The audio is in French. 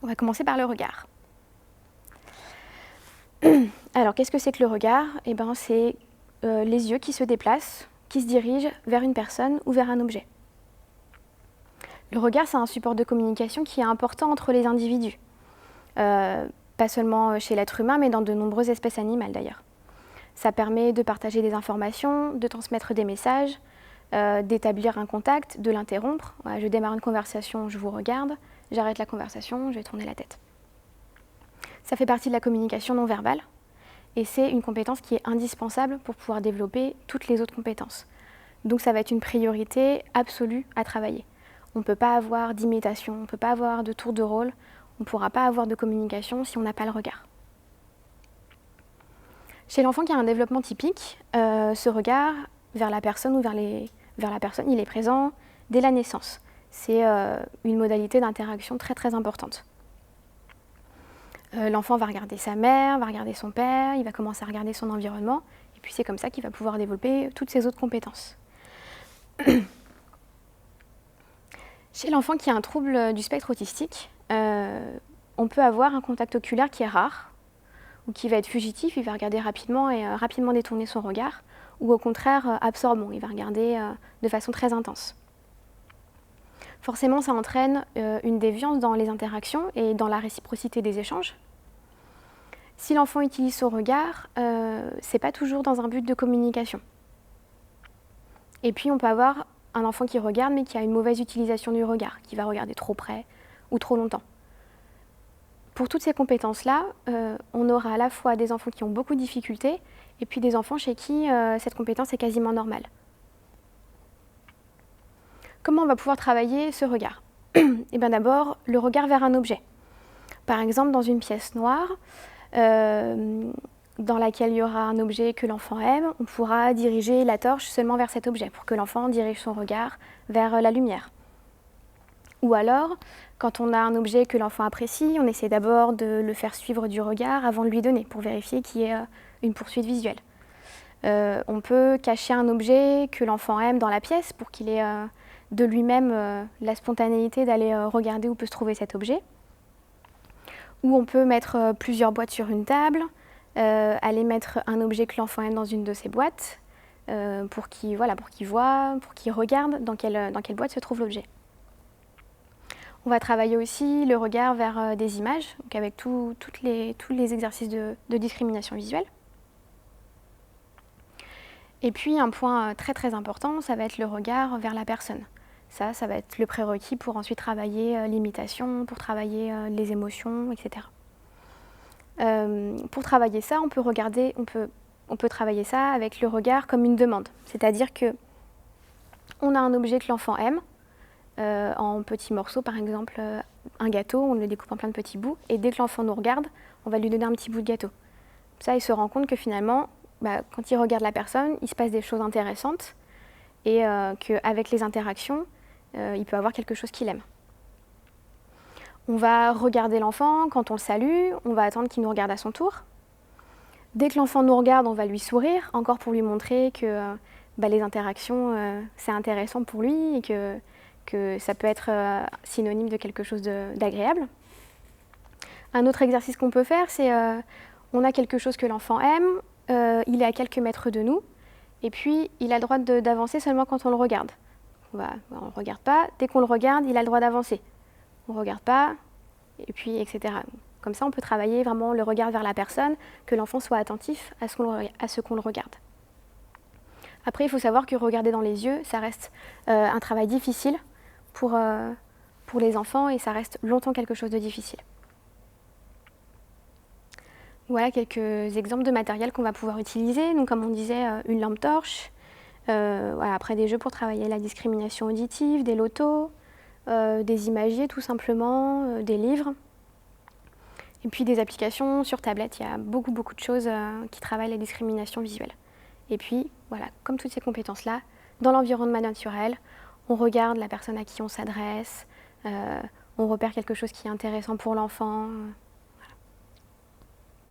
On va commencer par le regard. Alors, qu'est-ce que c'est que le regard? Eh bien, c'est les yeux qui se déplacent, qui se dirigent vers une personne ou vers un objet. Le regard, c'est un support de communication qui est important entre les individus. Pas seulement chez l'être humain, mais dans de nombreuses espèces animales d'ailleurs. Ça permet de partager des informations, de transmettre des messages, d'établir un contact, de l'interrompre. Voilà, je démarre une conversation, je vous regarde, j'arrête la conversation, je vais tourner la tête. Ça fait partie de la communication non verbale et c'est une compétence qui est indispensable pour pouvoir développer toutes les autres compétences. Donc ça va être une priorité absolue à travailler. On ne peut pas avoir d'imitation, on ne peut pas avoir de tour de rôle, on ne pourra pas avoir de communication si on n'a pas le regard. Chez l'enfant qui a un développement typique, ce regard vers la personne ou vers la personne, il est présent dès la naissance. C'est une modalité d'interaction très très importante. L'enfant va regarder sa mère, va regarder son père, il va commencer à regarder son environnement, et puis c'est comme ça qu'il va pouvoir développer toutes ses autres compétences. Chez l'enfant qui a un trouble du spectre autistique, on peut avoir un contact oculaire qui est rare, ou qui va être fugitif, il va regarder rapidement et rapidement détourner son regard, ou au contraire absorbant, il va regarder de façon très intense. Forcément, ça entraîne une déviance dans les interactions et dans la réciprocité des échanges. Si l'enfant utilise son regard, c'est pas toujours dans un but de communication. Et puis on peut avoir un enfant qui regarde mais qui a une mauvaise utilisation du regard, qui va regarder trop près ou trop longtemps. Pour toutes ces compétences-là, on aura à la fois des enfants qui ont beaucoup de difficultés et puis des enfants chez qui cette compétence est quasiment normale. Comment on va pouvoir travailler ce regard? Eh bien d'abord, le regard vers un objet. Par exemple, dans une pièce noire, dans laquelle il y aura un objet que l'enfant aime, on pourra diriger la torche seulement vers cet objet pour que l'enfant dirige son regard vers la lumière. Ou alors, quand on a un objet que l'enfant apprécie, on essaie d'abord de le faire suivre du regard avant de lui donner pour vérifier qu'il y ait une poursuite visuelle. On peut cacher un objet que l'enfant aime dans la pièce pour qu'il ait de lui-même la spontanéité d'aller regarder où peut se trouver cet objet. Ou on peut mettre plusieurs boîtes sur une table, aller mettre un objet que l'enfant aime dans une de ces boîtes pour qu'il voit, pour qu'il regarde dans quelle boîte se trouve l'objet. On va travailler aussi le regard vers des images, donc avec tous les exercices de discrimination visuelle. Et puis un point très très important, ça va être le regard vers la personne. Ça va être le prérequis pour ensuite travailler l'imitation, pour travailler les émotions, etc. Pour travailler ça, on peut travailler ça avec le regard comme une demande. C'est-à-dire qu'on a un objet que l'enfant aime, en petits morceaux, par exemple un gâteau, on le découpe en plein de petits bouts, et dès que l'enfant nous regarde, on va lui donner un petit bout de gâteau. Ça, il se rend compte que finalement, quand il regarde la personne, il se passe des choses intéressantes, et qu'avec les interactions, il peut avoir quelque chose qu'il aime. On va regarder l'enfant, quand on le salue, on va attendre qu'il nous regarde à son tour. Dès que l'enfant nous regarde, on va lui sourire, encore pour lui montrer que les interactions, c'est intéressant pour lui et que ça peut être synonyme de quelque chose d'agréable. Un autre exercice qu'on peut faire, c'est on a quelque chose que l'enfant aime, il est à quelques mètres de nous, et puis il a le droit d'avancer seulement quand on le regarde. On ne le regarde pas, dès qu'on le regarde, il a le droit d'avancer. On ne regarde pas, et puis etc. Comme ça, on peut travailler vraiment le regard vers la personne, que l'enfant soit attentif à ce qu'on le regarde. Après, il faut savoir que regarder dans les yeux, ça reste un travail difficile pour les enfants et ça reste longtemps quelque chose de difficile. Voilà quelques exemples de matériel qu'on va pouvoir utiliser. Donc, comme on disait, une lampe torche, après des jeux pour travailler la discrimination auditive, des lotos, des imagiers tout simplement, des livres. Et puis des applications sur tablette, il y a beaucoup de choses qui travaillent la discrimination visuelle. Et puis, voilà, comme toutes ces compétences-là, dans l'environnement naturel, on regarde la personne à qui on s'adresse, on repère quelque chose qui est intéressant pour l'enfant.